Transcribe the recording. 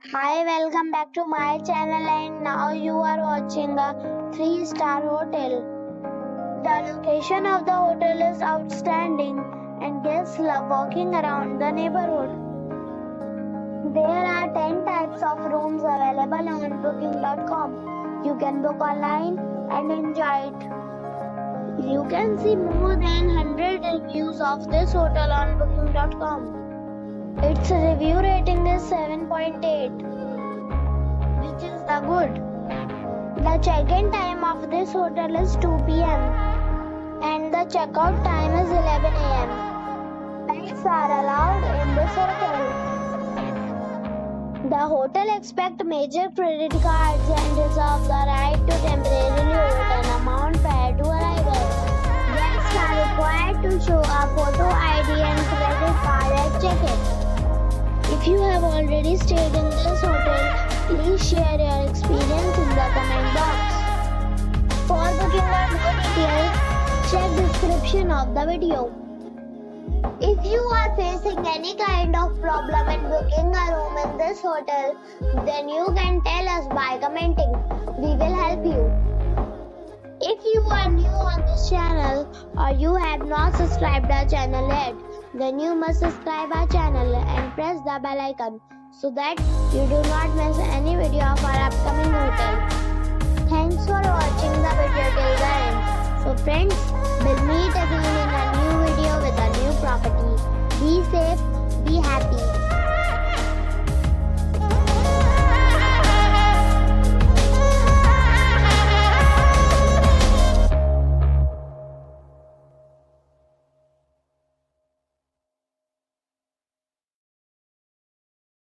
Hi, welcome back to my channel, and now you are watching a 3-star hotel. The location of the hotel is outstanding and guests love walking around the neighborhood. There are 10 types of rooms available on booking.com. You can book online and enjoy it. You can see more than 100 reviews of this hotel on booking.com. Its review rating is 7.8, which is the good. The check-in time of this hotel is 2 p.m. and the checkout time is 11 a.m. Pets are allowed in this hotel. The hotel accepts major credit cards and reserves the right to temporarily hold an amount prior to arrival. Guests are required to show a photo ID and credit card at check-in. If you have already stayed in this hotel, please share your experience in the comment box. For booking or more details, check description of the video. If you are facing any kind of problem in booking a room in this hotel, then you can tell us by commenting. We will help you. If you are new on this channel or you have not subscribed our channel yet, then you must subscribe our channel and press the bell icon so that you do not miss any video of our upcoming hotel. Thanks for watching the video till the end. So friends, we'll meet again in a new video with a new property. Be safe, be happy.